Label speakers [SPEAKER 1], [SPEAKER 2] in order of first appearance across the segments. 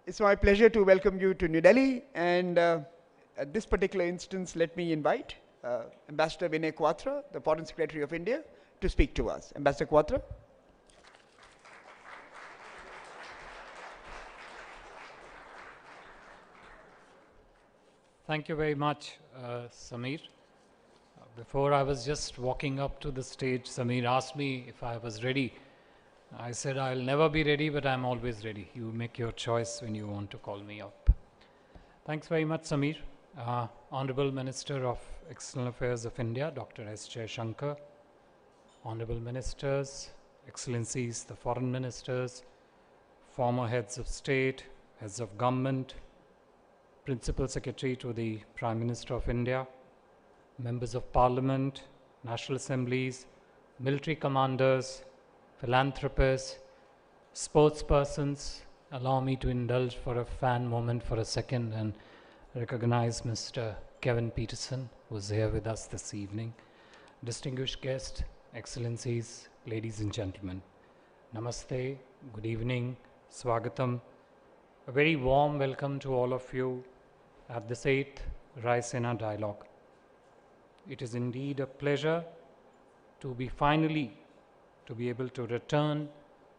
[SPEAKER 1] It's my pleasure to welcome you to New Delhi, and at this particular instance, let me invite Ambassador Vinay Quatra, the Foreign Secretary of India, to speak to us. Ambassador Quatra.
[SPEAKER 2] Thank you very much, Samir. Before I was just walking up to the stage, Samir asked me if I was ready. I said, I'll never be ready, but I'm always ready. You make your choice when you want to call me up. Thanks very much, Samir. Honorable Minister of External Affairs of India, Dr. S. Shankar, Honorable Ministers, Excellencies, the Foreign Ministers, former heads of state, heads of government, Principal Secretary to the Prime Minister of India, members of Parliament, National Assemblies, military commanders, philanthropists, sportspersons. Allow me to indulge for a fan moment for a second and recognize Mr. Kevin Peterson, who is here with us this evening. Distinguished guests, Excellencies, ladies and gentlemen. Namaste, good evening, Swagatam. A very warm welcome to all of you at this 8th Raisina Dialogue. It is indeed a pleasure to be able to return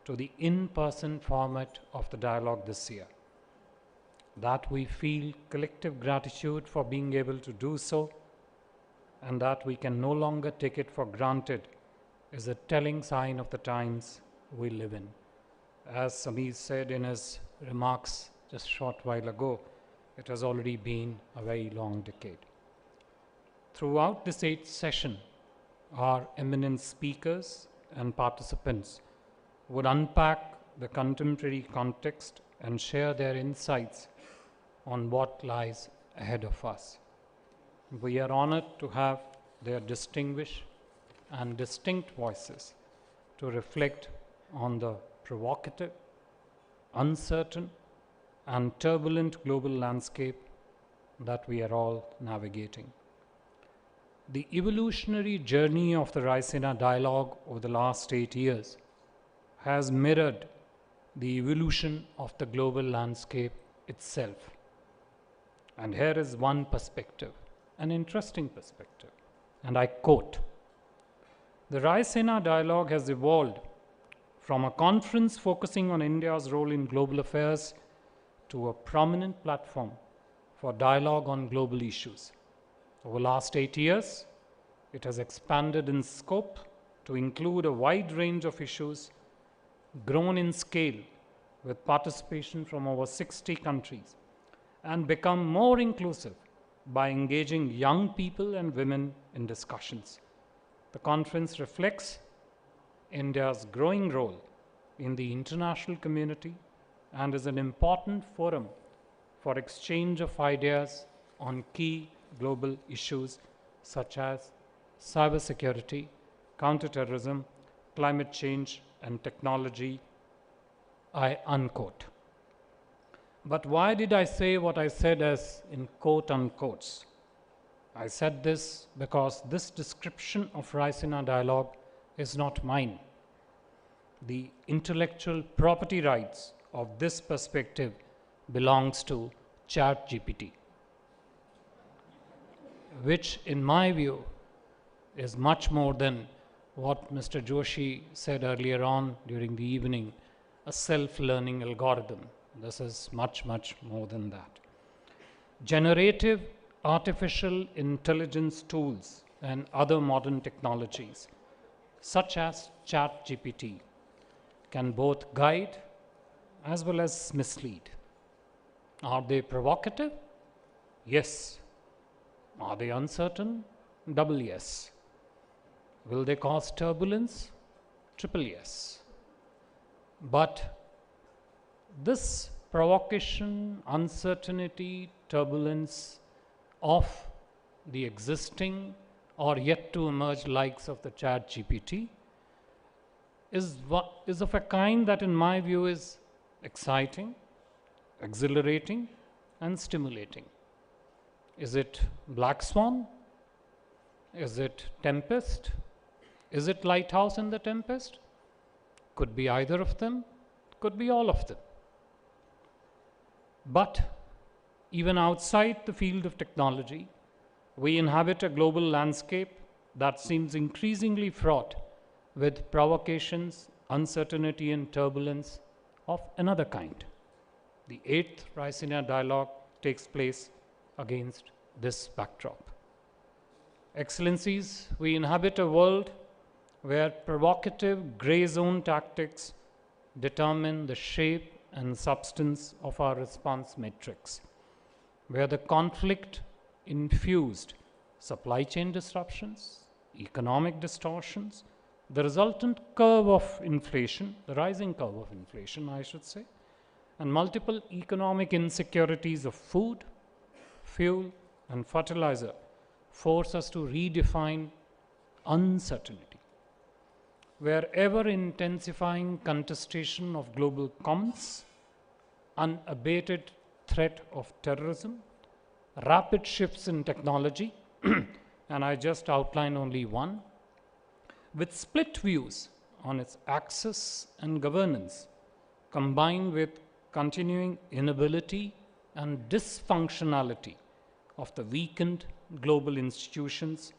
[SPEAKER 2] to the in-person format of the dialogue this year. That we feel collective gratitude for being able to do so, and that we can no longer take it for granted is a telling sign of the times we live in. As Samir said in his remarks just a short while ago, it has already been a very long decade. Throughout this 8th session, our eminent speakers and participants would unpack the contemporary context and share their insights on what lies ahead of us. We are honored to have their distinguished and distinct voices to reflect on the provocative, uncertain, and turbulent global landscape that we are all navigating. The evolutionary journey of the Raisina dialogue over the last 8 years has mirrored the evolution of the global landscape itself. And here is one perspective, an interesting perspective, and I quote, "The Raisina dialogue has evolved from a conference focusing on India's role in global affairs to a prominent platform for dialogue on global issues. Over the last 8 years, it has expanded in scope to include a wide range of issues, grown in scale with participation from over 60 countries, and become more inclusive by engaging young people and women in discussions. The conference reflects India's growing role in the international community and is an important forum for exchange of ideas on key global issues such as cybersecurity, counterterrorism, climate change, and technology." I unquote. But why did I say what I said as in quote unquotes? I said this because this description of Raisina dialogue is not mine. The intellectual property rights of this perspective belongs to ChatGPT, which in my view is much more than what Mr. Joshi said earlier on during the evening, a self-learning algorithm. This is much, much more than that. Generative artificial intelligence tools and other modern technologies, such as ChatGPT, can both guide as well as mislead. Are they provocative? Yes. Are they uncertain? Double yes. Will they cause turbulence? Triple yes. But this provocation, uncertainty, turbulence of the existing or yet to emerge likes of the ChatGPT is of a kind that in my view is exciting, exhilarating, and stimulating. Is it Black Swan? Is it Tempest? Is it Lighthouse in the Tempest? Could be either of them, could be all of them. But even outside the field of technology, we inhabit a global landscape that seems increasingly fraught with provocations, uncertainty, and turbulence of another kind. The 8th Raisina dialogue takes place against this backdrop. Excellencies, we inhabit a world where provocative gray zone tactics determine the shape and substance of our response matrix, where the conflict infused supply chain disruptions, economic distortions, the resultant curve of inflation, the rising curve of inflation, I should say, and multiple economic insecurities of food, fuel, and fertilizer force us to redefine uncertainty. Where ever intensifying contestation of global commons, unabated threat of terrorism, rapid shifts in technology, and I just outline only one, with split views on its access and governance, combined with continuing inability and dysfunctionality of the weakened global institutions,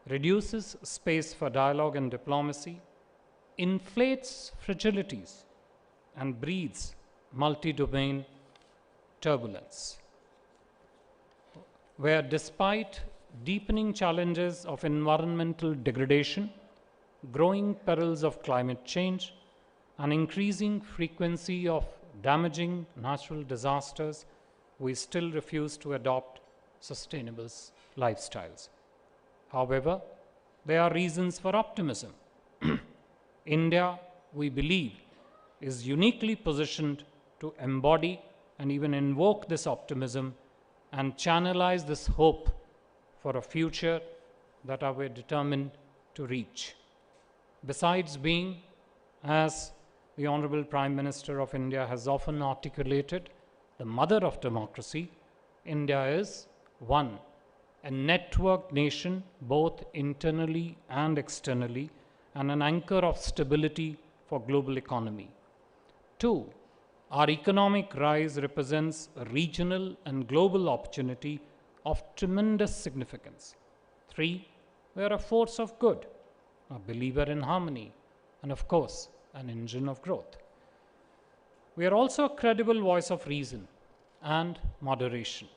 [SPEAKER 2] reduces space for dialogue and diplomacy, inflates fragilities, and breeds multi-domain turbulence, where despite deepening challenges of environmental degradation, growing perils of climate change, and increasing frequency of damaging natural disasters, we still refuse to adopt sustainable lifestyles. However, there are reasons for optimism. India, we believe, is uniquely positioned to embody and even invoke this optimism and channelize this hope for a future that we are determined to reach. Besides being, as the Honorable Prime Minister of India has often articulated, the mother of democracy, India is one, a networked nation both internally and externally, and an anchor of stability for global economy. 2, our economic rise represents a regional and global opportunity of tremendous significance. 3, we are a force of good, a believer in harmony, and of course, an engine of growth. We are also a credible voice of reason and moderation.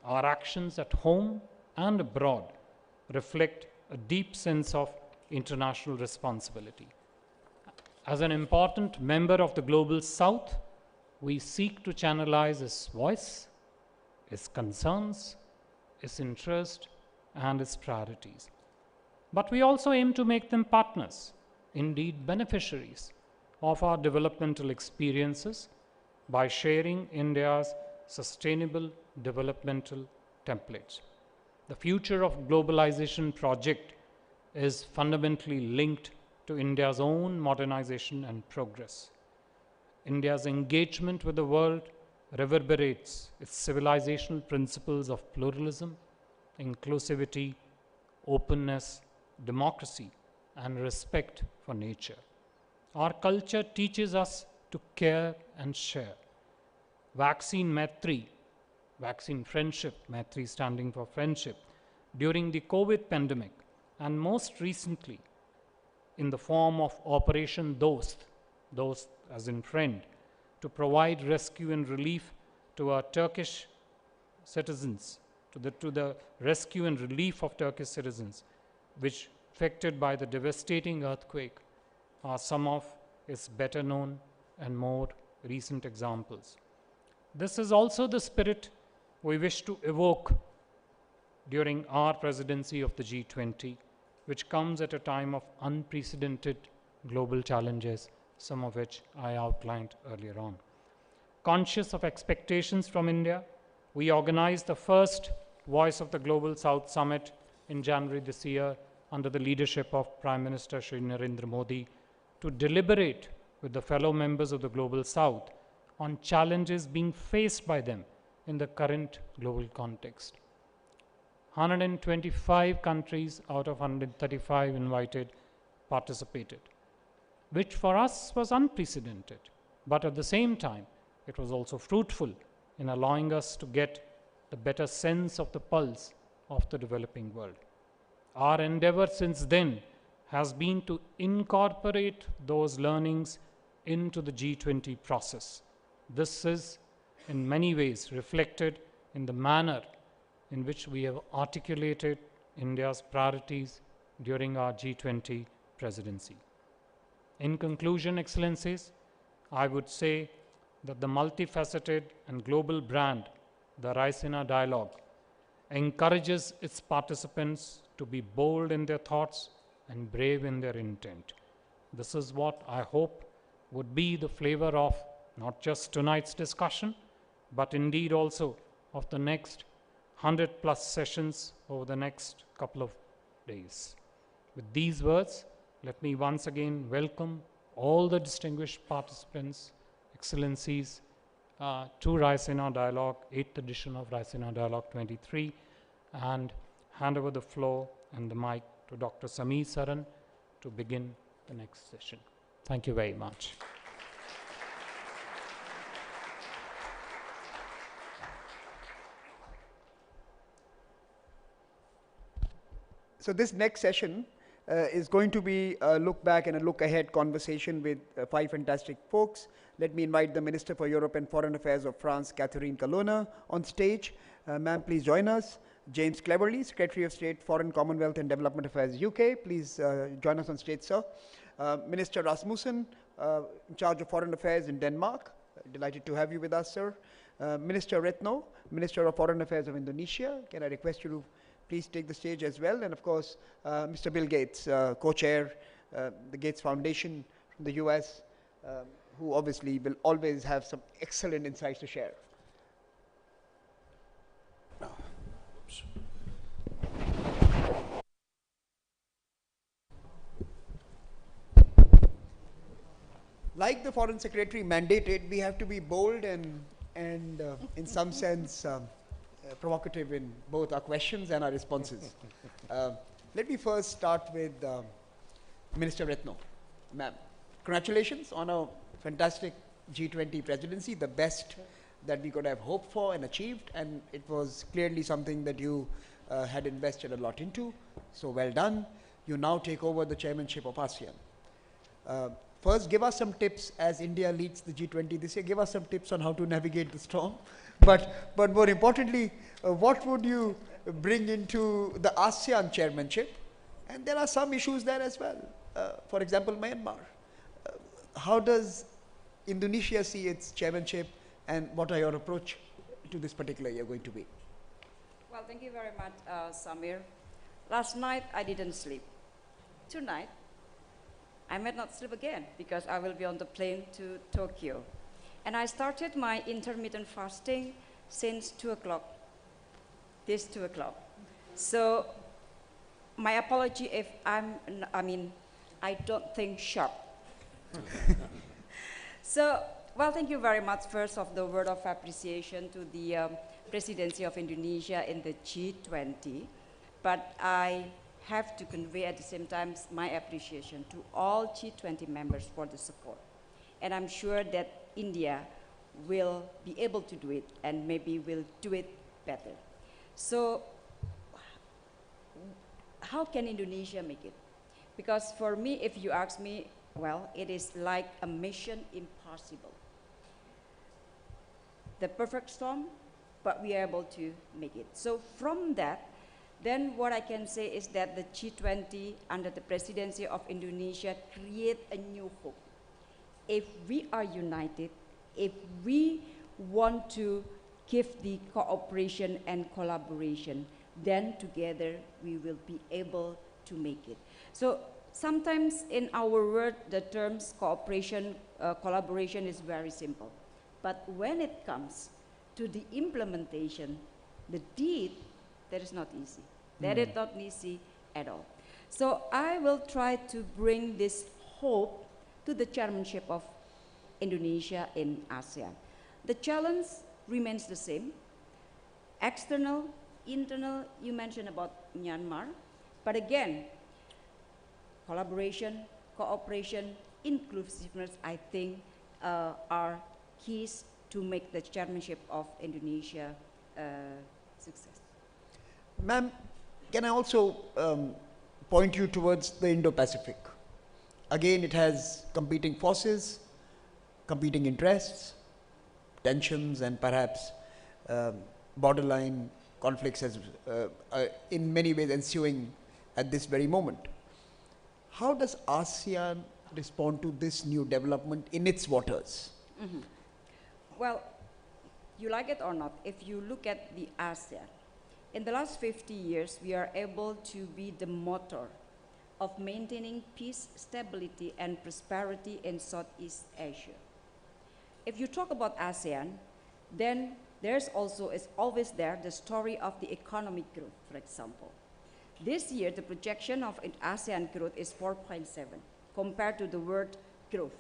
[SPEAKER 2] Our actions at home and abroad reflect a deep sense of international responsibility. As an important member of the Global South, we seek to channelize his voice, his concerns, his interest, and his priorities. But we also aim to make them partners, indeed beneficiaries, of our developmental experiences by sharing India's sustainable developmental templates. The future of globalization project is fundamentally linked to India's own modernization and progress. India's engagement with the world reverberates its civilizational principles of pluralism, inclusivity, openness, democracy, and respect for nature. Our culture teaches us to care and share. Vaccine Maitri, vaccine friendship, Maitri standing for friendship, during the COVID pandemic, and most recently in the form of Operation Dost, Dost as in friend, to provide rescue and relief to our Turkish citizens, to the rescue and relief of Turkish citizens, which affected by the devastating earthquake, are some of its better known and more recent examples. This is also the spirit we wish to evoke during our presidency of the G20, which comes at a time of unprecedented global challenges, some of which I outlined earlier on. Conscious of expectations from India, we organized the first Voice of the Global South Summit in January this year under the leadership of Prime Minister Shri Narendra Modi to deliberate with the fellow members of the Global South on challenges being faced by them in the current global context. 125 countries out of 135 invited participated, which for us was unprecedented, but at the same time, it was also fruitful in allowing us to get the better sense of the pulse of the developing world. Our endeavor since then has been to incorporate those learnings into the G20 process. This is in many ways reflected in the manner in which we have articulated India's priorities during our G20 presidency. In conclusion, Excellencies, I would say that the multifaceted and global brand, the Raisina Dialogue, encourages its participants to be bold in their thoughts and brave in their intent. This is what I hope would be the flavor of not just tonight's discussion, but indeed also of the next 100+ sessions over the next couple of days. With these words, let me once again welcome all the distinguished participants, Excellencies, to Raisina Dialogue, 8th edition of Raisina Dialogue 23, and hand over the floor and the mic to Dr. Sameer Saran to begin the next session. Thank you very much.
[SPEAKER 1] So this next session is going to be a look back and a look ahead conversation with 5 fantastic folks. Let me invite the Minister for Europe and Foreign Affairs of France, Catherine Colonna, on stage. Ma'am, please join us. James Cleverly, Secretary of State, Foreign, Commonwealth and Development Affairs, UK. Please join us on stage, sir. Minister Rasmussen, in charge of Foreign Affairs in Denmark. Delighted to have you with us, sir. Minister Retno, Minister of Foreign Affairs of Indonesia. Can I request you to please take the stage as well? And of course, Mr. Bill Gates, co-chair, the Gates Foundation from the US, who obviously will always have some excellent insights to share. Like the Foreign Secretary mandated, we have to be bold and in some sense provocative in both our questions and our responses. Let me first start with Minister Retno. Ma'am, congratulations on a fantastic G20 presidency, the best that we could have hoped for and achieved, and it was clearly something that you had invested a lot into, so well done. You now take over the chairmanship of ASEAN. First, give us some tips as India leads the G20 this year. Give us some tips on how to navigate the storm. But more importantly, what would you bring into the ASEAN chairmanship? And there are some issues there as well. For example, Myanmar. How does Indonesia see its chairmanship, and what are your approach to this particular year going to be?
[SPEAKER 3] Well, thank you very much, Samir. Last night, I didn't sleep. Tonight, I might not sleep again because I will be on the plane to Tokyo. And I started my intermittent fasting since 2 o'clock, this 2 o'clock. So my apology if I don't think sharp. So, well, thank you very much first of the word of appreciation to the presidency of Indonesia in the G20. But I have to convey at the same time my appreciation to all G20 members for the support. And I'm sure that India will be able to do it and maybe will do it better. So how can Indonesia make it? Because for me, if you ask me, well, it is like a mission impossible. The perfect storm, but we are able to make it. So from that, then what I can say is that the G20 under the presidency of Indonesia create a new hope. If we are united, if we want to give the cooperation and collaboration, then together we will be able to make it. So sometimes in our world, the terms cooperation, collaboration is very simple. But when it comes to the implementation, the deed, that is not easy. That is not easy at all. So I will try to bring this hope to the chairmanship of Indonesia in ASEAN. The challenge remains the same. External, internal, you mentioned about Myanmar. But again, collaboration, cooperation, inclusiveness, I think, are keys to make the chairmanship of Indonesia success.
[SPEAKER 1] Ma'am, can I also point you towards the Indo-Pacific? Again, it has competing forces, competing interests, tensions, and perhaps borderline conflicts as in many ways ensuing at this very moment. How does ASEAN respond to this new development in its waters?
[SPEAKER 3] Mm-hmm. Well, you like it or not, if you look at the ASEAN, in the last 50 years, we are able to be the motor of maintaining peace, stability, and prosperity in Southeast Asia. If you talk about ASEAN, then there's also, is always there, the story of the economic growth, for example. This year, the projection of ASEAN growth is 4.7 compared to the world growth.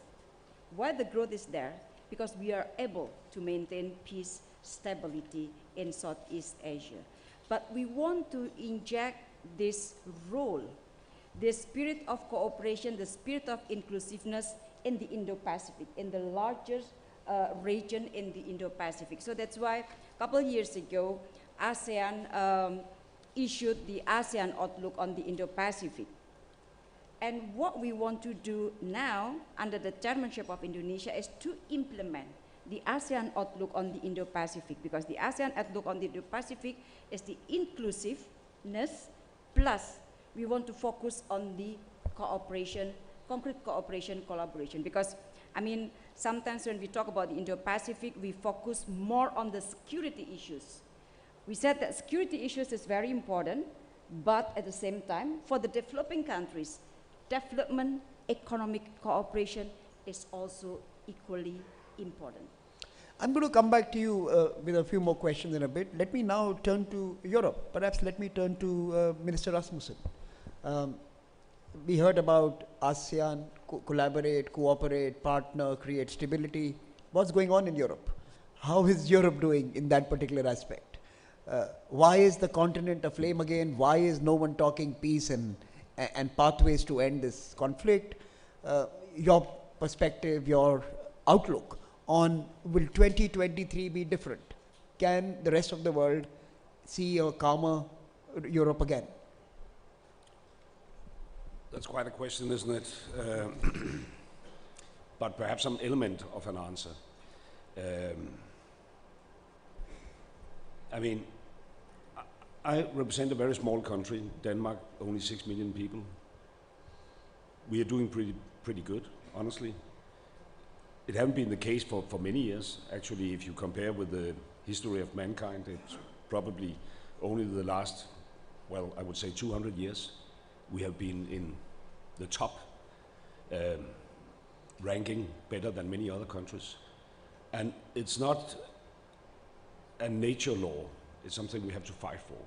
[SPEAKER 3] Why the growth is there? Because we are able to maintain peace, stability in Southeast Asia. But we want to inject this role, the spirit of cooperation, the spirit of inclusiveness in the Indo-Pacific, in the largest region in the Indo-Pacific. So that's why a couple of years ago, ASEAN issued the ASEAN Outlook on the Indo-Pacific. And what we want to do now, under the chairmanship of Indonesia, is to implement the ASEAN Outlook on the Indo-Pacific, because the ASEAN Outlook on the Indo-Pacific is the inclusiveness, plus we want to focus on the cooperation, concrete cooperation, collaboration. Because, I mean, sometimes when we talk about the Indo-Pacific, we focus more on the security issues. We said that security issues is very important, but at the same time, for the developing countries, development, economic cooperation is also equally important.
[SPEAKER 1] I'm going to come back to you with a few more questions in a bit. Let me now turn to Europe. Perhaps let me turn to Minister Rasmussen. We heard about ASEAN, collaborate, cooperate, partner, create stability. What's going on in Europe? How is Europe doing in that particular aspect? Why is the continent aflame again? Why is no one talking peace and pathways to end this conflict? Your perspective, your outlook on will 2023 be different? Can the rest of the world see a calmer Europe again?
[SPEAKER 4] That's quite a question, isn't it? But perhaps some element of an answer. I mean, I represent a very small country, Denmark, only 6 million people. We are doing pretty good, honestly. It hasn't been the case for many years. Actually, if you compare with the history of mankind, it's probably only the last, well, I would say 200 years, we have been in the top ranking, better than many other countries. And it's not a nature law, it's something we have to fight for.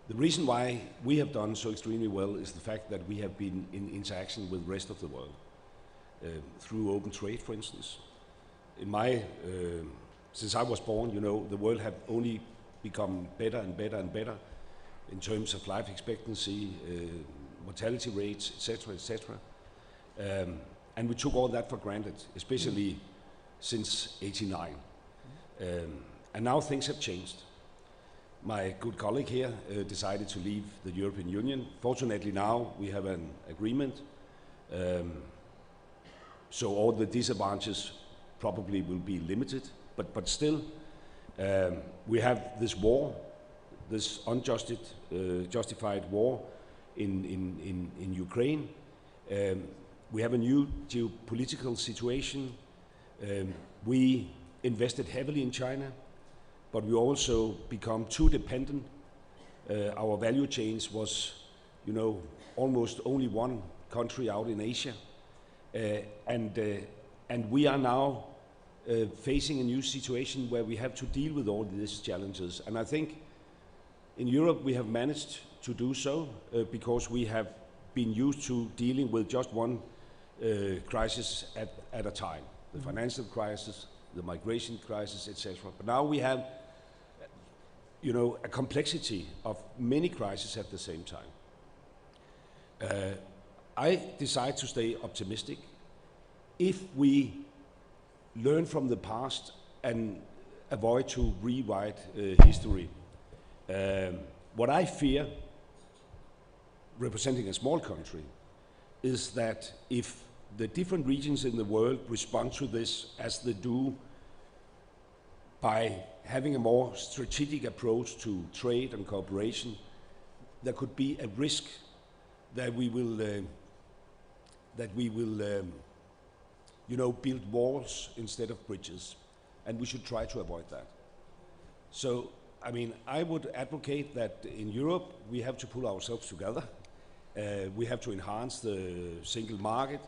[SPEAKER 4] The reason why we have done so extremely well is the fact that we have been in interaction with the rest of the world. Through open trade, for instance. Since I was born, you know, the world have only become better and better and better in terms of life expectancy, mortality rates, etc., etc. And we took all that for granted, especially since '89. And now things have changed. My good colleague here decided to leave the European Union. Fortunately now we have an agreement. So all the disadvantages probably will be limited, but still we have this war, this justified war in Ukraine. We have a new geopolitical situation. We invested heavily in China, but we also become too dependent. Our value chains was, you know, almost only one country out in Asia. And we are now facing a new situation where we have to deal with all these challenges. And I think in Europe we have managed to do so because we have been used to dealing with just one crisis at a time. The financial crisis, the migration crisis, etc. But now we have, you know, a complexity of many crises at the same time. I decide to stay optimistic. If we learn from the past and avoid to rewrite history. What I fear, representing a small country, is that if the different regions in the world respond to this as they do by having a more strategic approach to trade and cooperation, there could be a risk that we will build walls instead of bridges, and we should try to avoid that. So, I mean, I would advocate that in Europe we have to pull ourselves together. We have to enhance the single market.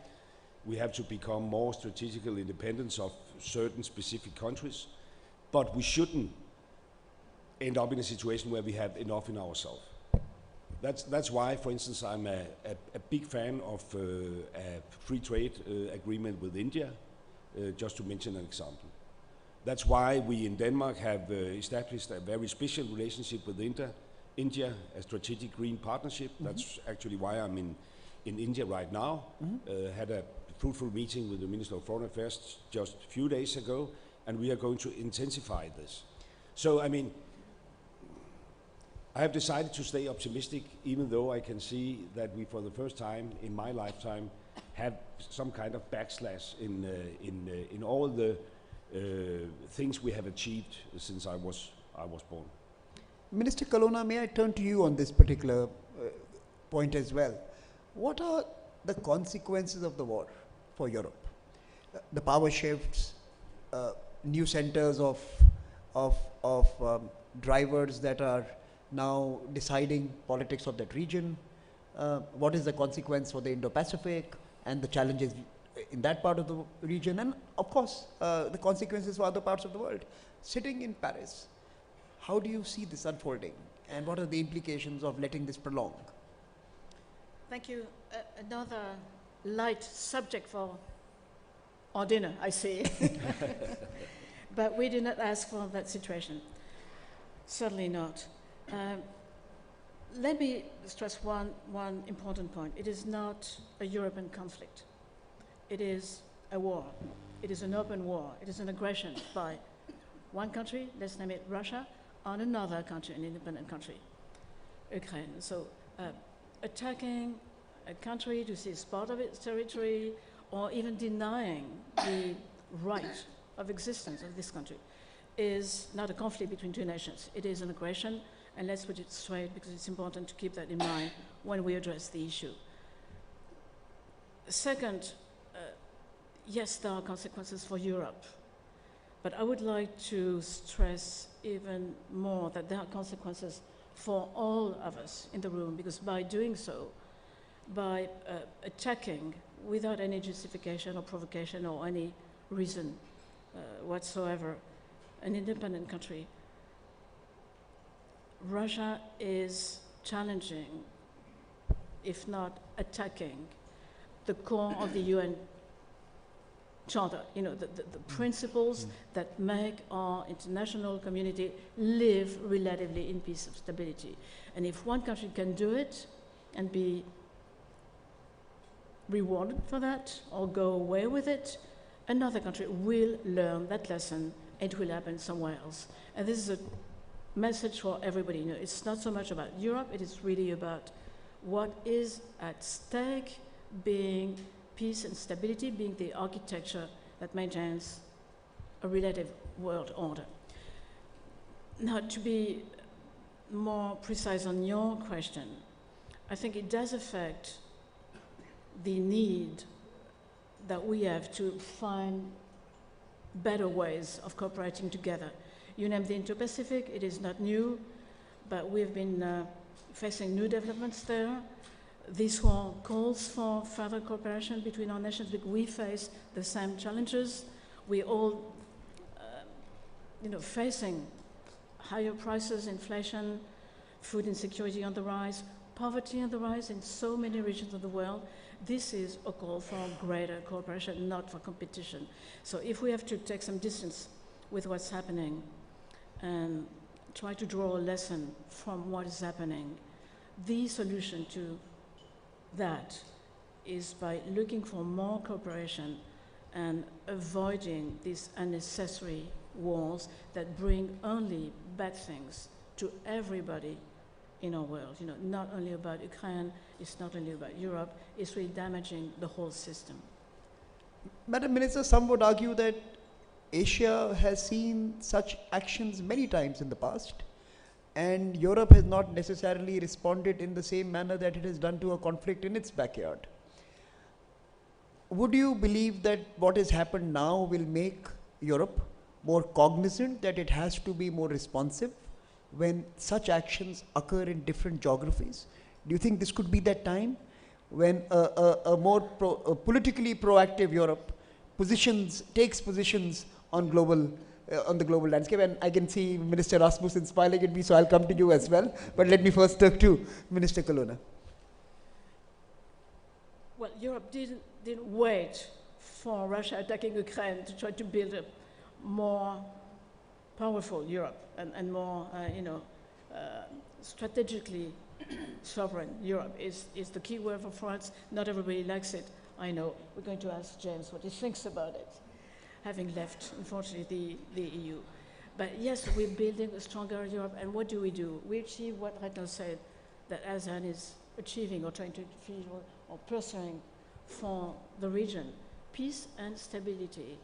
[SPEAKER 4] We have to become more strategical independence of certain specific countries, but we shouldn't end up in a situation where we have enough in ourselves. That's why, for instance, I'm a big fan of a free trade agreement with India, just to mention an example. That's why we in Denmark have established a very special relationship with India, a strategic green partnership. That's actually why I'm in India right now. Had a fruitful meeting with the Minister of Foreign Affairs just a few days ago, and we are going to intensify this. So, I mean, I have decided to stay optimistic, even though I can see that we, for the first time in my lifetime, have some kind of backslash in all the things we have achieved since I was born.
[SPEAKER 1] Minister Kalona, may I turn to you on this particular point as well? What are the consequences of the war for Europe? The power shifts, new centers of drivers that are now deciding politics of that region. What is the consequence for the Indo-Pacific and the challenges in that part of the region, and of course the consequences for other parts of the world? Sitting in Paris, how do you see this unfolding, and what are the implications of letting this prolong?
[SPEAKER 5] Thank you. Another light subject for our dinner, I see. But we did not ask for that situation. Certainly not. Let me stress one important point. It is not a European conflict. It is a war. It is an open war. It is an aggression by one country, let's name it Russia, on another country, an independent country, Ukraine. So attacking a country to seize part of its territory, or even denying the right of existence of this country, is not a conflict between two nations. It is an aggression, and let's put it straight, because it's important to keep that in mind when we address the issue. Second, yes, there are consequences for Europe, but I would like to stress even more that there are consequences for all of us in the room, because by doing so, by attacking without any justification or provocation or any reason whatsoever an independent country, Russia is challenging, if not attacking, the core of the UN Charter, the principles that make our international community live relatively in peace and stability. And if one country can do it and be rewarded for that or go away with it, another country will learn that lesson and it will happen somewhere else. And this is a message for everybody. It's not so much about Europe, it is really about what is at stake, being peace and stability, being the architecture that maintains a relative world order. Now, to be more precise on your question, I think it does affect the need that we have to find better ways of cooperating together. You named the Indo-Pacific, it is not new, but we've been facing new developments there. This one calls for further cooperation between our nations because we face the same challenges. We all, facing higher prices, inflation, food insecurity on the rise, poverty on the rise in so many regions of the world. This is a call for greater cooperation, not for competition. So if we have to take some distance with what's happening and try to draw a lesson from what is happening, the solution to that is by looking for more cooperation and avoiding this unnecessary wars that bring only bad things to everybody in our world. You know, not only about Ukraine, it's not only about Europe, it's really damaging the whole system.
[SPEAKER 1] Madam Minister, some would argue that Asia has seen such actions many times in the past, and Europe has not necessarily responded in the same manner that it has done to a conflict in its backyard. Would you believe that what has happened now will make Europe more cognizant that it has to be more responsive when such actions occur in different geographies? Do you think this could be that time when a more politically proactive Europe takes positions on on the global landscape? And I can see Minister Rasmussen smiling at me, so I'll come to you as well. But let me first talk to Minister Colonna.
[SPEAKER 5] Well, Europe didn't wait for Russia attacking Ukraine to try to build a more powerful Europe and more, strategically sovereign Europe is the key word for France. Not everybody likes it, I know. We're going to ask James what he thinks about it, having left, unfortunately, the EU. But yes, we're building a stronger Europe, and what do? We achieve what Reto said, that ASEAN is achieving or trying to achieve or pursuing for the region, peace and stability.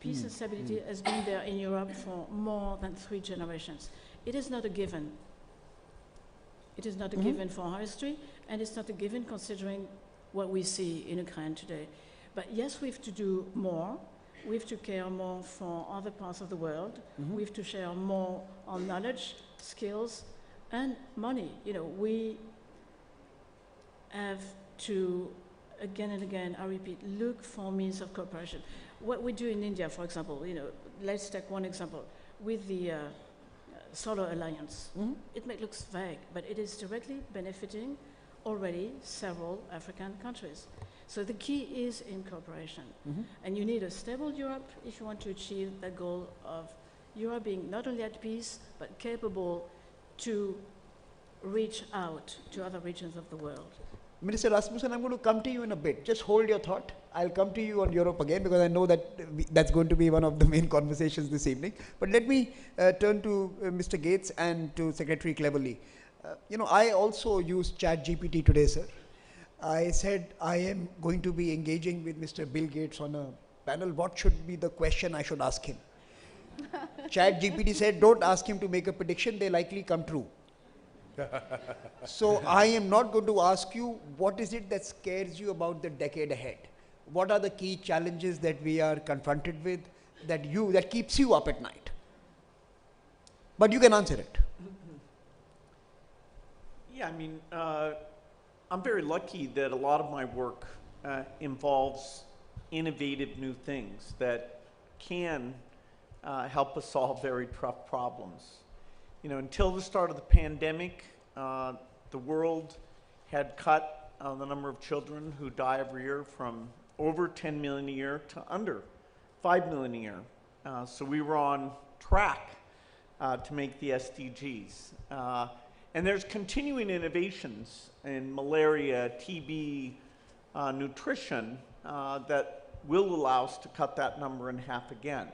[SPEAKER 5] Peace and stability has been there in Europe for more than 3 generations. It is not a given. It is not a given for our history, and it's not a given considering what we see in Ukraine today. But yes, we have to do more. We have to care more for other parts of the world. We have to share more on knowledge, skills, and money. You know, we have to, again and again, I repeat, look for means of cooperation. What we do in India, for example, let's take one example, with the Solar Alliance. It may look vague, but it is directly benefiting already several African countries. So the key is in cooperation. And you need a stable Europe if you want to achieve the goal of Europe being not only at peace, but capable to reach out to other regions of the world.
[SPEAKER 1] Minister Rasmussen, I'm going to come to you in a bit. Just hold your thought. I'll come to you on Europe again because I know that that's going to be one of the main conversations this evening. But let me turn to Mr. Gates and to Secretary Cleverly. I also used ChatGPT today, sir. I said I am going to be engaging with Mr. Bill Gates on a panel. What should be the question I should ask him? ChatGPT said, don't ask him to make a prediction. They likely come true. So I am not going to ask you what is it that scares you about the decade ahead. What are the key challenges that we are confronted with that keeps you up at night? But you can answer it.
[SPEAKER 6] Yeah, I mean, I'm very lucky that a lot of my work involves innovative new things that can help us solve very tough problems. Until the start of the pandemic, the world had cut the number of children who die every year from over 10 million a year to under 5 million a year. So we were on track to make the SDGs. And there's continuing innovations in malaria, TB, nutrition that will allow us to cut that number in half again.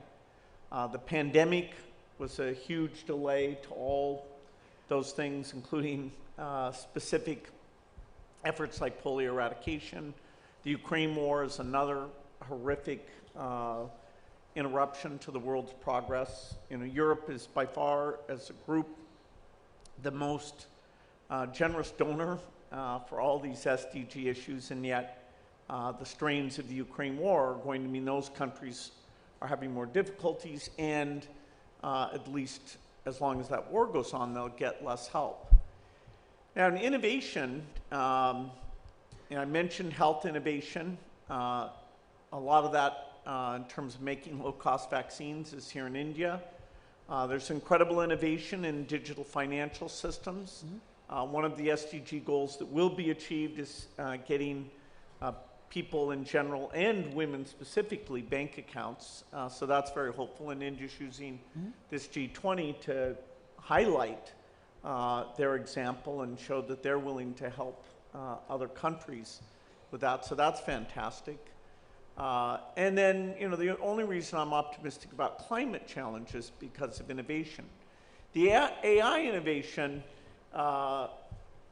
[SPEAKER 6] The pandemic was a huge delay to all those things, including specific efforts like polio eradication. The Ukraine war is another horrific interruption to the world's progress. Europe is by far, as a group, the most generous donor for all these SDG issues, and yet the strains of the Ukraine war are going to mean those countries are having more difficulties, and at least as long as that war goes on, they'll get less help. Now, in innovation, I mentioned health innovation. A lot of that in terms of making low-cost vaccines is here in India. There's incredible innovation in digital financial systems. One of the SDG goals that will be achieved is getting people in general and women specifically bank accounts. So that's very hopeful, and India's using this G20 to highlight their example and show that they're willing to help other countries with that. So that's fantastic. And then, you know, the only reason I'm optimistic about climate challenge is because of innovation. The AI innovation,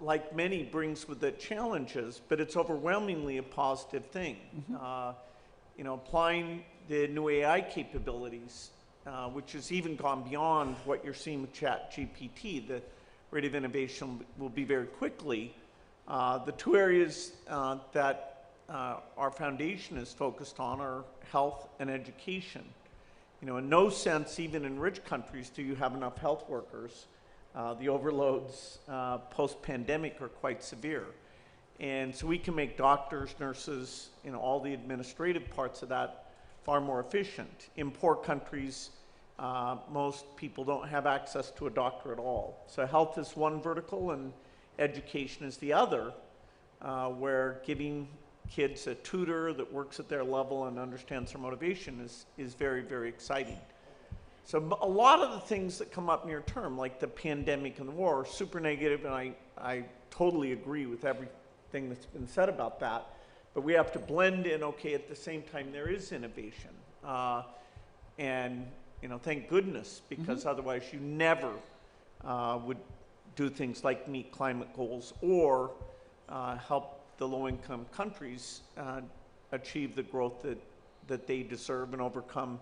[SPEAKER 6] like many, brings with it challenges, but it's overwhelmingly a positive thing. You know, applying the new AI capabilities, which has even gone beyond what you're seeing with ChatGPT, the rate of innovation will be very quickly. The two areas that our foundation is focused on are health and education. You know, in no sense, even in rich countries, do you have enough health workers. The overloads post-pandemic are quite severe. And so we can make doctors, nurses, you know, all the administrative parts of that far more efficient. In poor countries, most people don't have access to a doctor at all. So health is one vertical and education is the other, where giving kids a tutor that works at their level and understands their motivation is very, very exciting. So a lot of the things that come up near term, like the pandemic and the war, are super negative, and I totally agree with everything that's been said about that. But we have to blend in, okay, at the same time there is innovation. And, you know, thank goodness, because otherwise you never would do things like meet climate goals or help the low-income countries achieve the growth that they deserve and overcome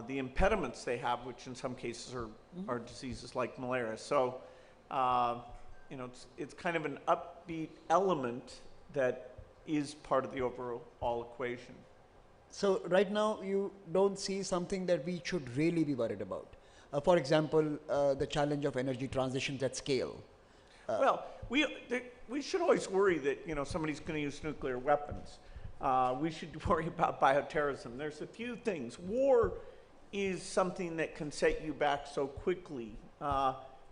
[SPEAKER 6] the impediments they have, which in some cases are diseases like malaria. So, you know, it's kind of an upbeat element that is part of the overall equation.
[SPEAKER 1] So right now you don't see something that we should really be worried about. For example, the challenge of energy transitions at scale.
[SPEAKER 6] Well, we should always worry that, you know, somebody's going to use nuclear weapons. We should worry about bioterrorism. There's a few things. War is something that can set you back so quickly.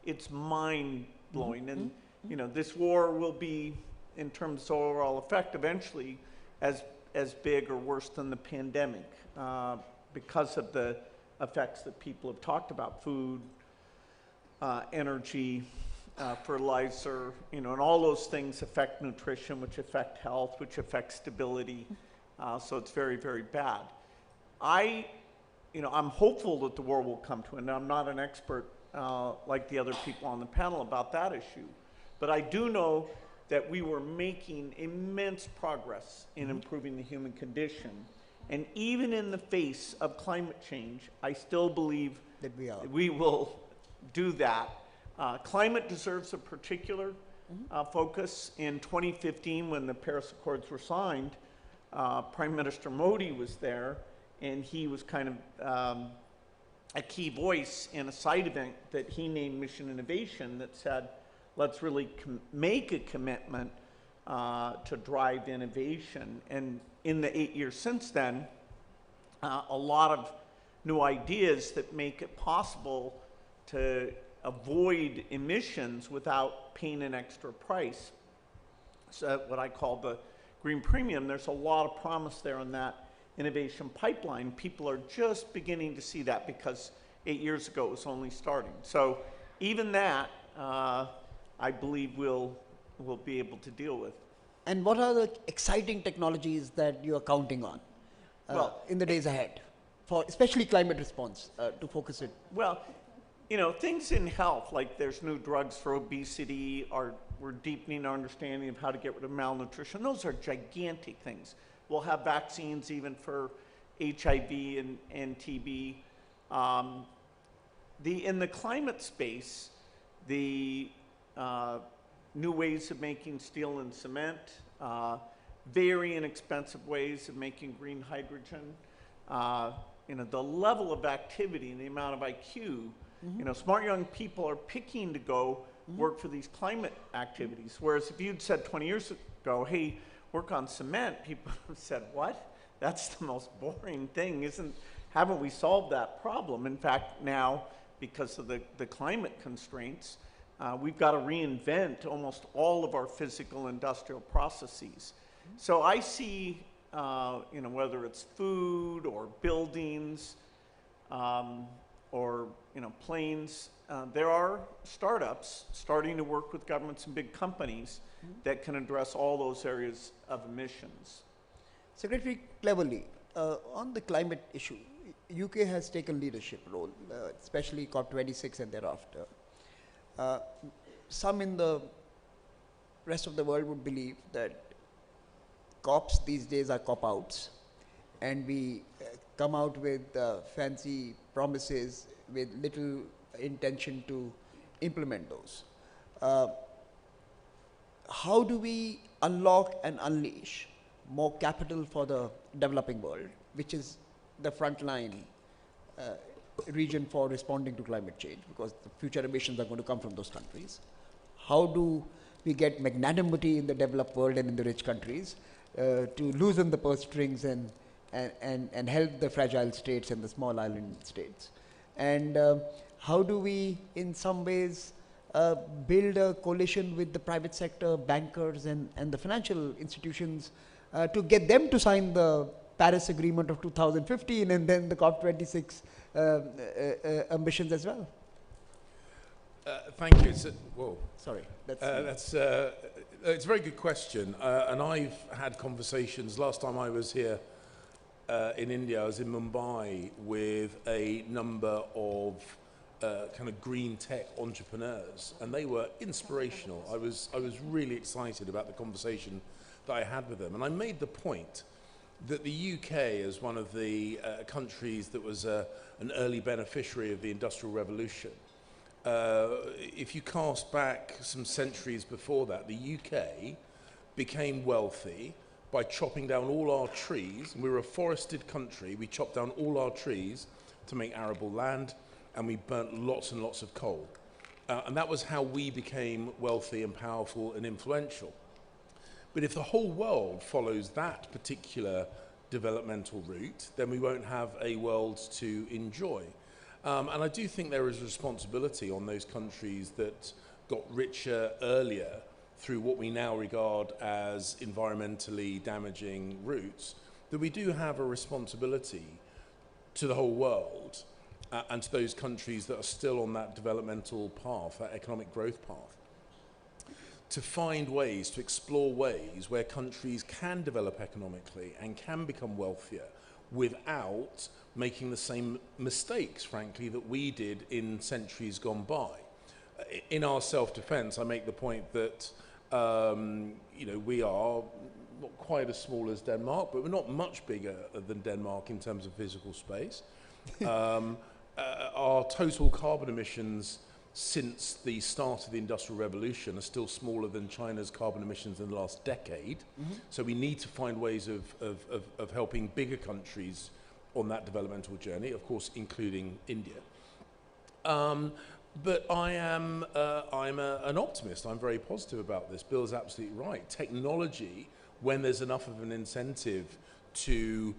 [SPEAKER 6] It's mind-blowing. And, you know, this war will be, in terms of overall effect, eventually as big or worse than the pandemic because of the effects that people have talked about: food, energy, fertilizer, you know, and all those things affect nutrition, which affect health, which affect stability. So it's very, very bad. I'm hopeful that the war will come to an end. I'm not an expert like the other people on the panel about that issue, but I do know that we were making immense progress in improving the human condition. And even in the face of climate change, I still believe
[SPEAKER 1] That
[SPEAKER 6] we will do that. Climate deserves a particular focus. In 2015, when the Paris Accords were signed, Prime Minister Modi was there, and he was kind of a key voice in a side event that he named Mission Innovation that said, let's really make a commitment to drive innovation. And in the 8 years since then, a lot of new ideas that make it possible to avoid emissions without paying an extra price. So what I call the green premium, there's a lot of promise there in that innovation pipeline. People are just beginning to see that because 8 years ago it was only starting. So even that, I believe we'll be able to deal with.
[SPEAKER 1] And what are the exciting technologies that you are counting on in the days ahead, for especially climate response, to focus it?
[SPEAKER 6] Well, you know, things in health, like there's new drugs for obesity, we're deepening our understanding of how to get rid of malnutrition. Those are gigantic things. We'll have vaccines even for HIV and TB. In the climate space, the new ways of making steel and cement, very inexpensive ways of making green hydrogen, you know, the level of activity and the amount of IQ, you know, smart young people are picking to go work for these climate activities. Whereas if you'd said 20 years ago, hey, work on cement, people have said, what? That's the most boring thing, haven't we solved that problem? In fact, now, because of the climate constraints, we've got to reinvent almost all of our physical industrial processes. So I see, you know, whether it's food or buildings or, you know, planes, there are startups starting to work with governments and big companies that can address all those areas of emissions.
[SPEAKER 1] Secretary, cleverly, on the climate issue, UK has taken leadership role, especially COP26 and thereafter. Some in the rest of the world would believe that COPs these days are cop-outs, and we come out with fancy promises with little intention to implement those. How do we unlock and unleash more capital for the developing world, which is the frontline region for responding to climate change, because the future emissions are going to come from those countries? How do we get magnanimity in the developed world and in the rich countries to loosen the purse strings and help the fragile states and the small island states? And how do we, in some ways, build a coalition with the private sector, bankers, and the financial institutions to get them to sign the Paris Agreement of 2015 and then the COP26 ambitions as well?
[SPEAKER 7] Thank you. Whoa.
[SPEAKER 1] Sorry.
[SPEAKER 7] It's a very good question. And I've had conversations. Last time I was here in India, I was in Mumbai with a number of kind of green tech entrepreneurs, and they were inspirational. I was really excited about the conversation that I had with them. And I made the point that the UK, as one of the countries that was an early beneficiary of the Industrial Revolution, if you cast back some centuries before that, the UK became wealthy by chopping down all our trees. We were a forested country. We chopped down all our trees to make arable land, and we burnt lots and lots of coal. And that was how we became wealthy and powerful and influential. But if the whole world follows that particular developmental route, then we won't have a world to enjoy. And I do think there is a responsibility on those countries that got richer earlier through what we now regard as environmentally damaging routes, that we do have a responsibility to the whole world and to those countries that are still on that developmental path, that economic growth path, to find ways, to explore ways where countries can develop economically and can become wealthier without making the same mistakes, frankly, that we did in centuries gone by. In our self-defense, I make the point that we are not quite as small as Denmark, but we're not much bigger than Denmark in terms of physical space. Our total carbon emissions since the start of the Industrial Revolution are still smaller than China's carbon emissions in the last decade. Mm-hmm. So we need to find ways of helping bigger countries on that developmental journey, of course, including India. But I'm an optimist. I'm very positive about this. Bill's absolutely right. Technology, when there's enough of an incentive to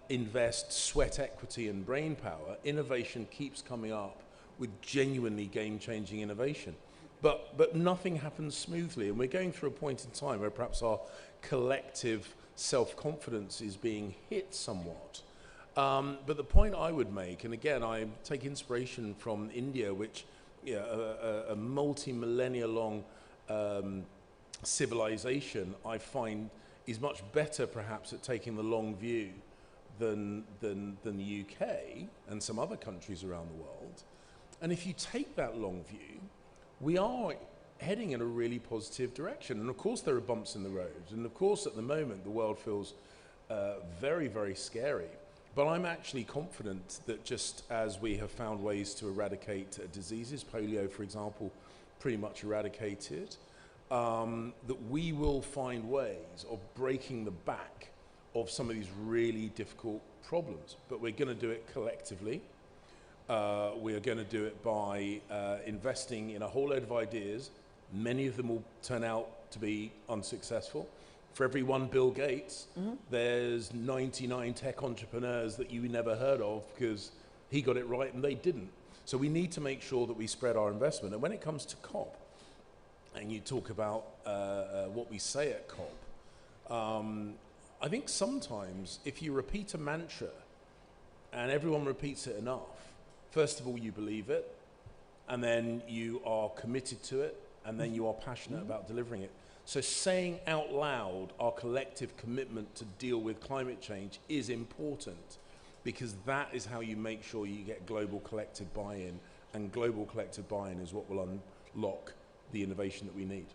[SPEAKER 7] invest sweat equity and brain power, innovation keeps coming up with genuinely game-changing innovation. But nothing happens smoothly, and we're going through a point in time where perhaps our collective self-confidence is being hit somewhat. But the point I would make, and again, I take inspiration from India, which a multi-millennia long civilization, I find, is much better perhaps at taking the long view than the UK and some other countries around the world. And if you take that long view, we are heading in a really positive direction. And of course there are bumps in the road. And of course at the moment the world feels very, very scary. But I'm actually confident that just as we have found ways to eradicate diseases, polio for example, pretty much eradicated, that we will find ways of breaking the back of some of these really difficult problems. But we're going to do it collectively. We are going to do it by investing in a whole load of ideas. Many of them will turn out to be unsuccessful. For every one Bill Gates, there's 99 tech entrepreneurs that you never heard of because he got it right and they didn't. So we need to make sure that we spread our investment. And when it comes to COP, and you talk about what we say at COP, I think sometimes if you repeat a mantra and everyone repeats it enough, first of all, you believe it, and then you are committed to it, and then you are passionate about delivering it. So saying out loud our collective commitment to deal with climate change is important, because that is how you make sure you get global collective buy-in, and global collective buy-in is what will unlock the innovation that we need.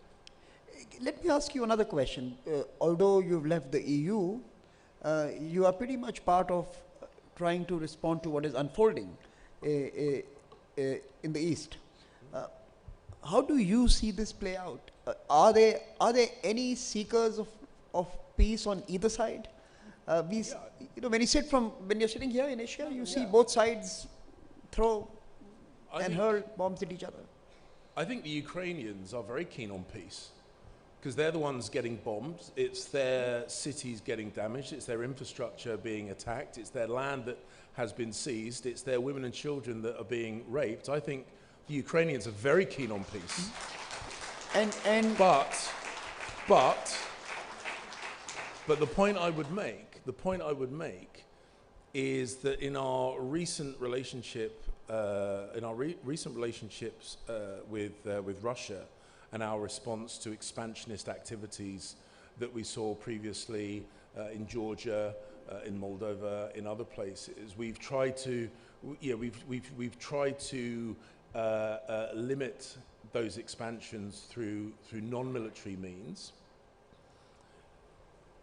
[SPEAKER 1] Let me ask you another question. Although you've left the EU, you are pretty much part of trying to respond to what is unfolding in the East. How do you see this play out? Are there any seekers of peace on either side? When you're sitting here in Asia, you see both sides throw and hurl bombs at each other.
[SPEAKER 7] I think the Ukrainians are very keen on peace, because they're the ones getting bombed. It's their cities getting damaged. It's their infrastructure being attacked. It's their land that has been seized. It's their women and children that are being raped. I think the Ukrainians are very keen on peace. But the point I would make is that in our recent relationship, relationships with Russia, and our response to expansionist activities that we saw previously in Georgia, in Moldova, in other places, we've tried to limit those expansions through non-military means.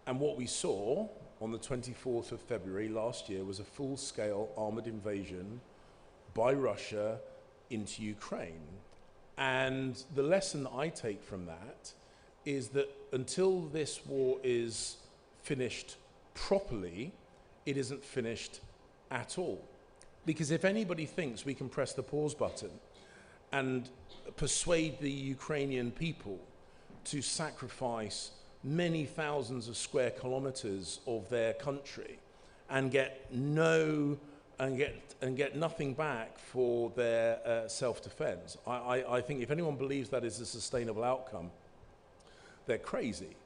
[SPEAKER 7] And what we saw on the 24th of February last year was a full-scale armored invasion by Russia into Ukraine. And the lesson that I take from that is that until this war is finished properly, it isn't finished at all. Because if anybody thinks we can press the pause button and persuade the Ukrainian people to sacrifice many thousands of square kilometers of their country and get nothing back for their self-defense, I think if anyone believes that is a sustainable outcome, they're crazy.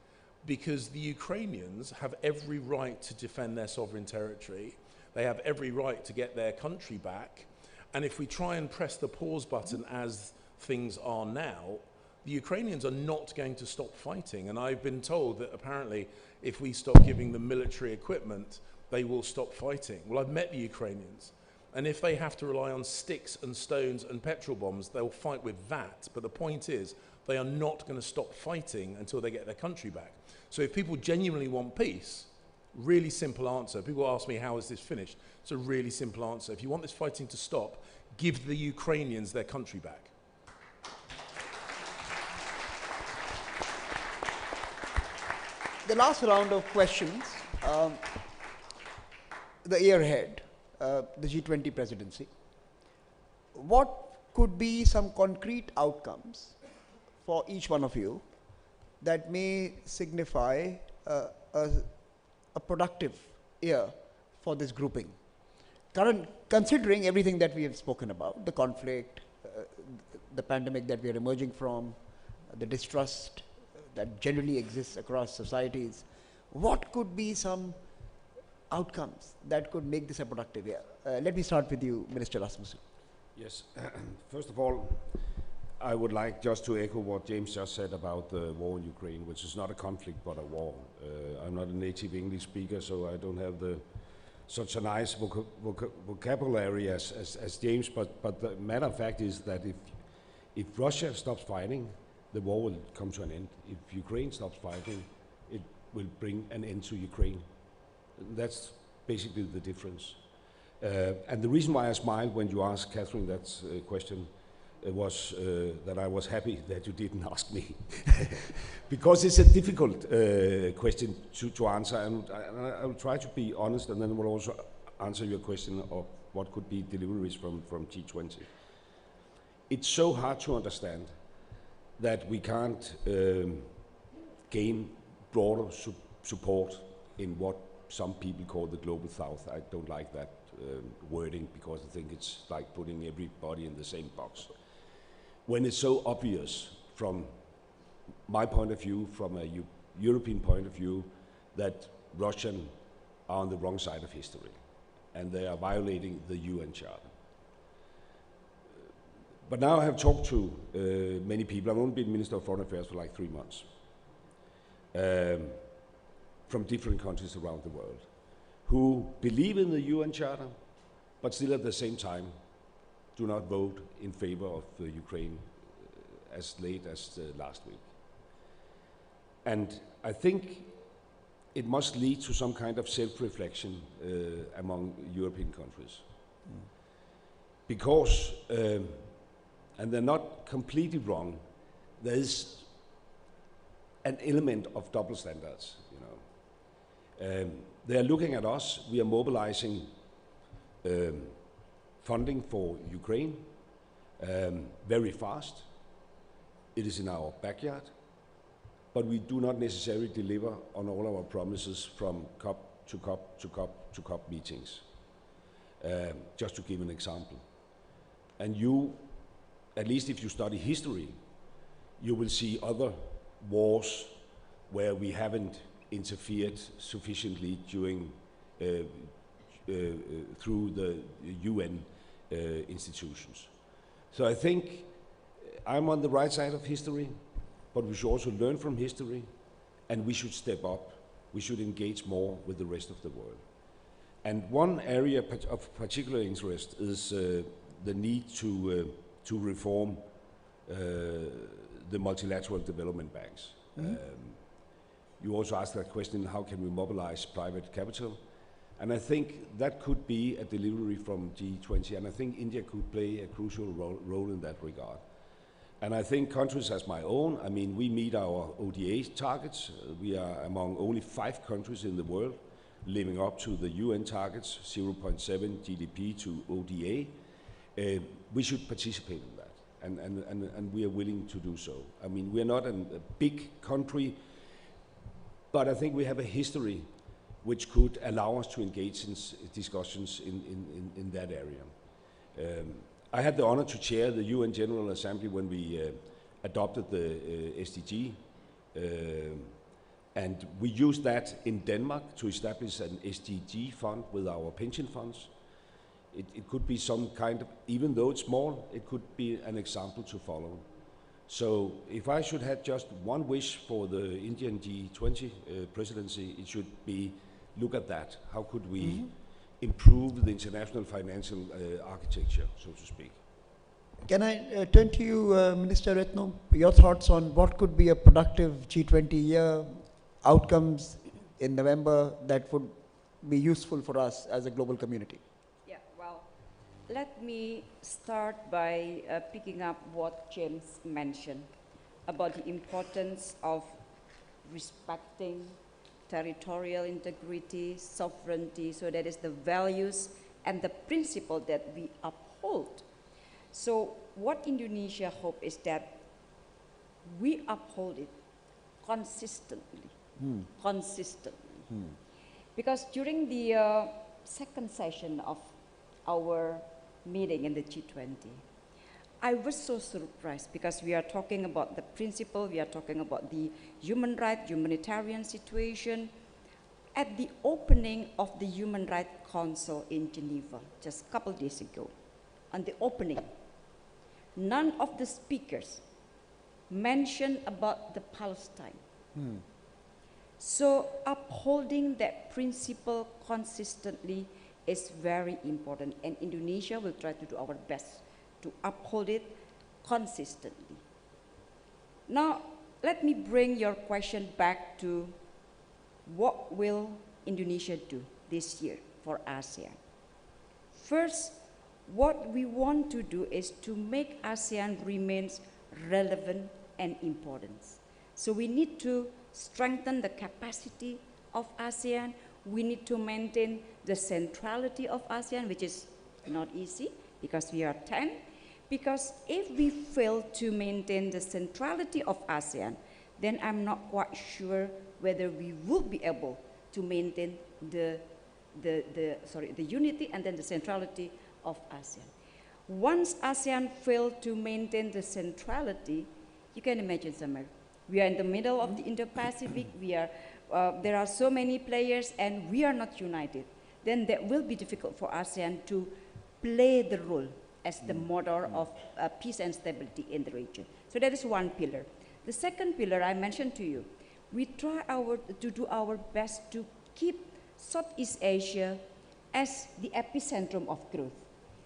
[SPEAKER 7] Because the Ukrainians have every right to defend their sovereign territory. They have every right to get their country back. And if we try and press the pause button as things are now, the Ukrainians are not going to stop fighting. And I've been told that apparently if we stop giving them military equipment, they will stop fighting. Well, I've met the Ukrainians. And if they have to rely on sticks and stones and petrol bombs, they'll fight with that. But the point is, they are not going to stop fighting until they get their country back. So if people genuinely want peace, really simple answer. People ask me, how is this finished? It's a really simple answer. If you want this fighting to stop, give the Ukrainians their country back.
[SPEAKER 1] The last round of questions, the year ahead, the G20 presidency. What could be some concrete outcomes for each one of you that may signify a productive year for this grouping? Considering everything that we have spoken about, the conflict, the pandemic that we are emerging from, the distrust that generally exists across societies, what could be some outcomes that could make this a productive year? Let me start with you, Minister Rasmussen.
[SPEAKER 4] Yes. First of all, I would like just to echo what James just said about the war in Ukraine, which is not a conflict but a war. I'm not a native English speaker, so I don't have such a nice vocabulary as James, but the matter of fact is that if Russia stops fighting, the war will come to an end. If Ukraine stops fighting, it will bring an end to Ukraine. That's basically the difference. And the reason why I smiled when you asked Catherine that question was that I was happy that you didn't ask me. Because it's a difficult question to answer, and I will try to be honest, and then we'll also answer your question of what could be deliveries from G20. It's so hard to understand that we can't gain broader support in what some people call the global south. I don't like that wording because I think it's like putting everybody in the same box. When it's so obvious from my point of view, from a European point of view, that Russians are on the wrong side of history and they are violating the UN Charter. But now I have talked to many people. I've only been Minister of Foreign Affairs for like 3 months. from different countries around the world who believe in the UN Charter, but still at the same time do not vote in favor of Ukraine as late as last week. And I think it must lead to some kind of self-reflection among European countries. Because, and they're not completely wrong, there is an element of double standards, you know. They are looking at us, we are mobilizing funding for Ukraine very fast. It is in our backyard, but we do not necessarily deliver on all our promises from COP to COP to COP to COP meetings, just to give an example. And you, at least if you study history, you will see other wars where we haven't interfered sufficiently during, through the UN institutions. So I think I'm on the right side of history, but we should also learn from history, and we should step up. We should engage more with the rest of the world. And one area of particular interest is the need to reform the multilateral development banks. You also asked that question, how can we mobilize private capital? And I think that could be a delivery from G20, and I think India could play a crucial role in that regard. And I think countries as my own, I mean, we meet our ODA targets. We are among only 5 countries in the world living up to the UN targets, 0.7 GDP to ODA. We should participate in that, and we are willing to do so. I mean, we are not a big country, but I think we have a history which could allow us to engage in discussions in that area. I had the honor to chair the UN General Assembly when we adopted the SDG, and we used that in Denmark to establish an SDG fund with our pension funds. It could be some kind of, even though it's small, it could be an example to follow. So if I should have just one wish for the Indian G20 presidency, it should be, look at that. How could we improve the international financial architecture, so to speak?
[SPEAKER 1] Can I turn to you, Minister Retno, your thoughts on what could be a productive G20 year, outcomes in November that would be useful for us as a global community?
[SPEAKER 3] Yeah, well, let me start by picking up what James mentioned about the importance of respecting territorial integrity, sovereignty, so that is the values and the principle that we uphold. So what Indonesia hope is that we uphold it consistently, because during the second session of our meeting in the G20, I was so surprised because we are talking about the principle, we are talking about the human rights, humanitarian situation. At the opening of the Human Rights Council in Geneva, just a couple days ago, on the opening, none of the speakers mentioned about the Palestine. So upholding that principle consistently is very important, and Indonesia will try to do our best to uphold it consistently. Now, let me bring your question back to what will Indonesia do this year for ASEAN. First, what we want to do is to make ASEAN remains relevant and important. So we need to strengthen the capacity of ASEAN. We need to maintain the centrality of ASEAN, which is not easy because we are 10. Because if we fail to maintain the centrality of ASEAN, then I'm not quite sure whether we will be able to maintain the unity and then the centrality of ASEAN. Once ASEAN fails to maintain the centrality, you can imagine, Samir, we are in the middle of the Indo-Pacific, there are so many players and we are not united. Then that will be difficult for ASEAN to play the role as the motor of peace and stability in the region. So that is one pillar. The second pillar I mentioned to you, we try to do our best to keep Southeast Asia as the epicentrum of growth.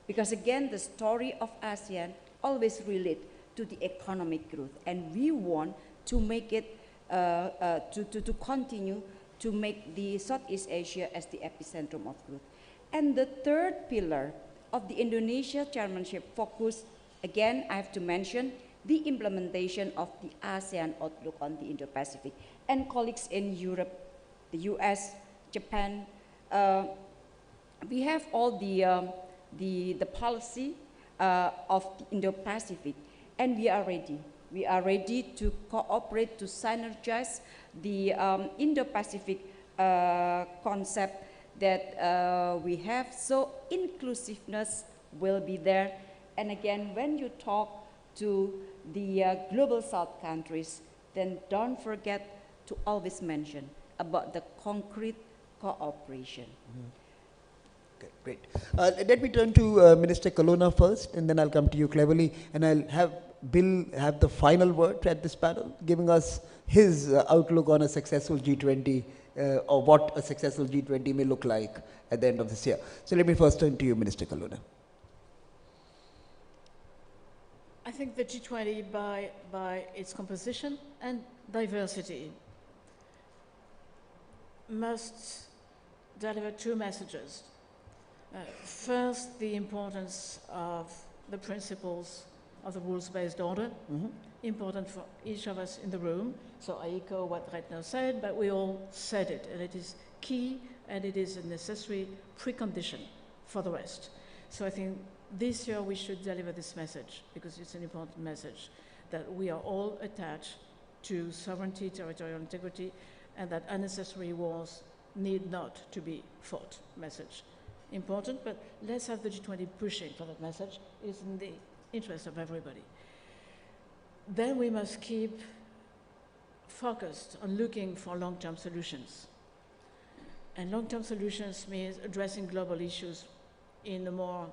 [SPEAKER 3] Because again, the story of ASEAN always relate to the economic growth, and we want to make it, to continue to make the Southeast Asia as the epicentrum of growth. And the third pillar of the Indonesia chairmanship focus, again, I have to mention the implementation of the ASEAN outlook on the Indo-Pacific. And colleagues in Europe, the US, Japan, we have all the policy of the Indo-Pacific, and we are ready. We are ready to cooperate, to synergize the Indo-Pacific concept that we have. So inclusiveness will be there. And again, when you talk to the global South countries, then don't forget to always mention about the concrete cooperation.
[SPEAKER 1] Okay, great. Let me turn to Minister Colonna first, and then I'll come to you, Cleverly, and I'll have Bill have the final word at this panel, giving us his outlook on a successful G20, or what a successful G20 may look like at the end of this year. So let me first turn to you, Minister Colonna.
[SPEAKER 5] I think the G20, by its composition and diversity, must deliver two messages. First, the importance of the principles of the rules-based order, important for each of us in the room. So I echo what Retno said, but we all said it, and it is key, and it is a necessary precondition for the rest. So I think this year we should deliver this message, because it's an important message, that we are all attached to sovereignty, territorial integrity, and that unnecessary wars need not to be fought. Message important, but let's have the G20 pushing for that message. It's in the interest of everybody. Then we must keep focused on looking for long-term solutions. And long-term solutions means addressing global issues in a more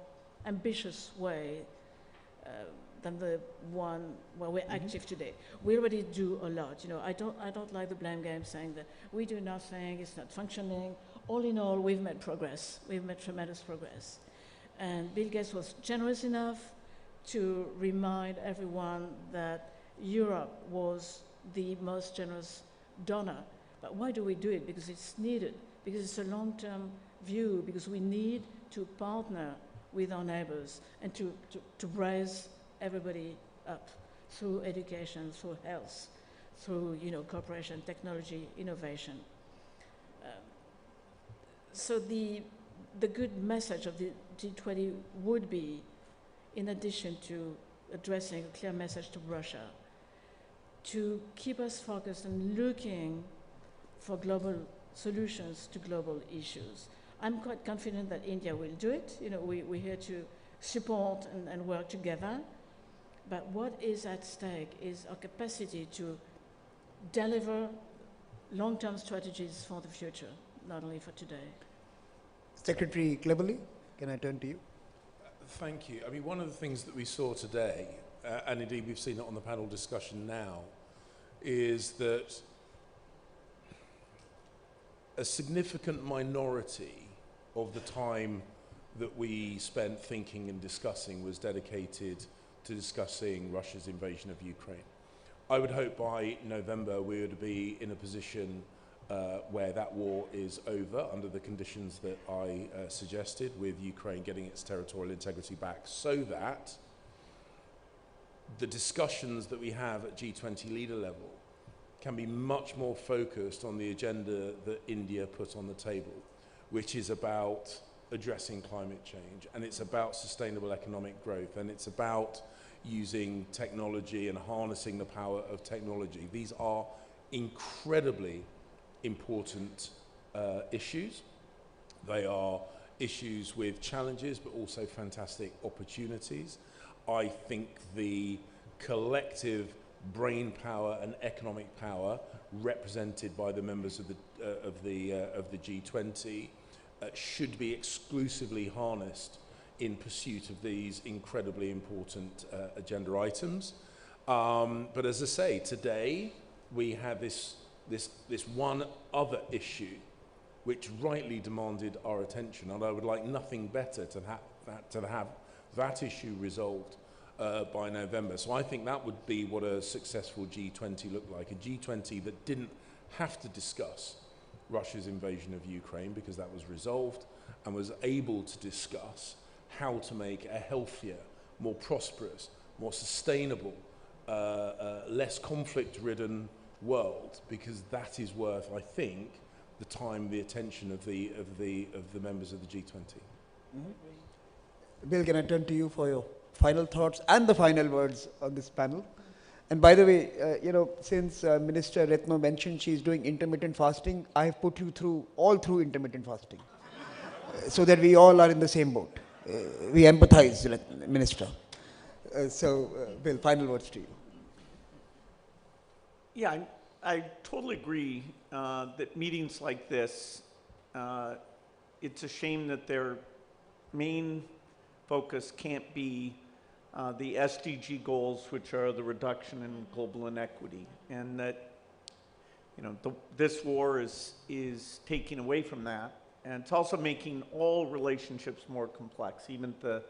[SPEAKER 5] ambitious way than the one where we're active today. We already do a lot. You know, I don't like the blame game saying that we do nothing, it's not functioning. All in all, we've made progress. We've made tremendous progress. And Bill Gates was generous enough to remind everyone that Europe was the most generous donor. But why do we do it? Because it's needed, because it's a long-term view, because we need to partner with our neighbors and to raise everybody up through education, through health, through cooperation, technology, innovation. So the good message of the G20 would be, in addition to addressing a clear message to Russia, to keep us focused on looking for global solutions to global issues. I'm quite confident that India will do it. We're here to support and work together. But what is at stake is our capacity to deliver long-term strategies for the future, not only for today.
[SPEAKER 1] Secretary Cleverly, can I turn to you?
[SPEAKER 7] Thank you. I mean, one of the things that we saw today, and indeed we've seen it on the panel discussion now, is that a significant minority of the time that we spent thinking and discussing was dedicated to discussing Russia's invasion of Ukraine. I would hope by November we would be in a position where that war is over under the conditions that I suggested, with Ukraine getting its territorial integrity back, so that the discussions that we have at G20 leader level can be much more focused on the agenda that India put on the table, which is about addressing climate change, and it's about sustainable economic growth, and it's about using technology and harnessing the power of technology. These are incredibly important issues. They are issues with challenges, but also fantastic opportunities. I think the collective brain power and economic power represented by the members of the G20 should be exclusively harnessed in pursuit of these incredibly important agenda items. But as I say, today we have this this one other issue which rightly demanded our attention, and I would like nothing better to have that issue resolved by November. So I think that would be what a successful G20 looked like, a G20 that didn't have to discuss Russia's invasion of Ukraine because that was resolved, and was able to discuss how to make a healthier, more prosperous, more sustainable, less conflict-ridden world, because that is worth, I think, the time, the attention of the members of the G20.
[SPEAKER 1] Mm-hmm. Bill, can I turn to you for your final thoughts and the final words on this panel? And by the way, since Minister Retno mentioned she's doing intermittent fasting, I have put you all through intermittent fasting, so that we all are in the same boat. We empathize, Minister. Bill, final words to you.
[SPEAKER 6] Yeah, I totally agree that meetings like this, it's a shame that their main focus can't be the SDG goals, which are the reduction in global inequity, and that this war is taking away from that, and it's also making all relationships more complex. Even the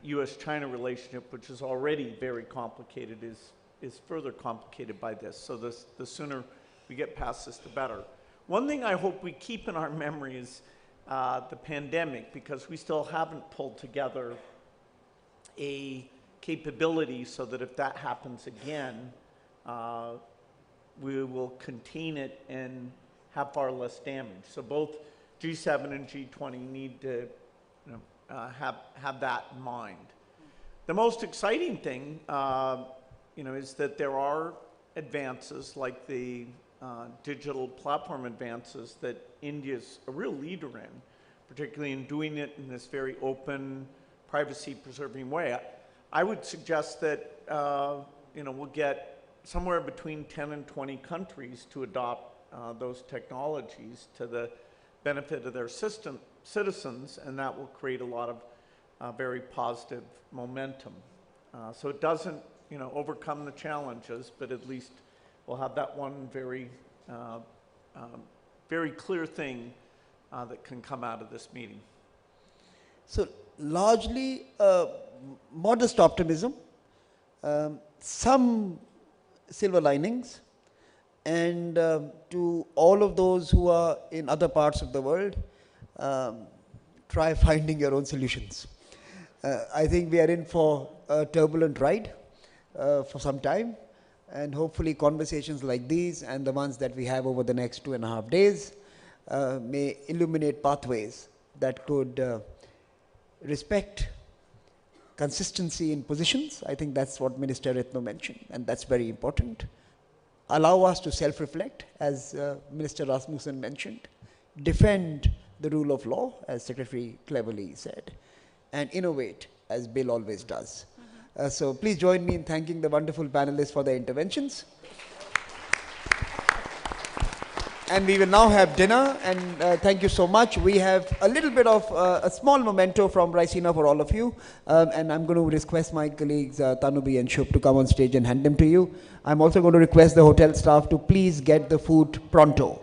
[SPEAKER 6] U.S.-China relationship, which is already very complicated, is further complicated by this. So the sooner we get past this, the better. One thing I hope we keep in our memory is the pandemic, because we still haven't pulled together a capability so that if that happens again, we will contain it and have far less damage. So both G7 and G20 need to have that in mind. The most exciting thing is that there are advances like the digital platform advances that India's a real leader in, particularly in doing it in this very open, privacy-preserving way. I would suggest that we'll get somewhere between 10 and 20 countries to adopt those technologies to the benefit of their citizens, and that will create a lot of very positive momentum. So it doesn't overcome the challenges, but at least we'll have that one very, very clear thing that can come out of this meeting.
[SPEAKER 1] So largely modest optimism, some silver linings, and to all of those who are in other parts of the world, try finding your own solutions. I think we are in for a turbulent ride for some time, and hopefully conversations like these and the ones that we have over the next 2.5 days may illuminate pathways that could respect consistency in positions. I think that's what Minister Retno mentioned, and that's very important. Allow us to self-reflect, as Minister Rasmussen mentioned, defend the rule of law, as Secretary cleverly said, and innovate, as Bill always does. So please join me in thanking the wonderful panelists for their interventions. And we will now have dinner, and thank you so much. We have a little bit of a small memento from Raisina for all of you, and I'm going to request my colleagues Tanubi and Shub to come on stage and hand them to you. I'm also going to request the hotel staff to please get the food pronto.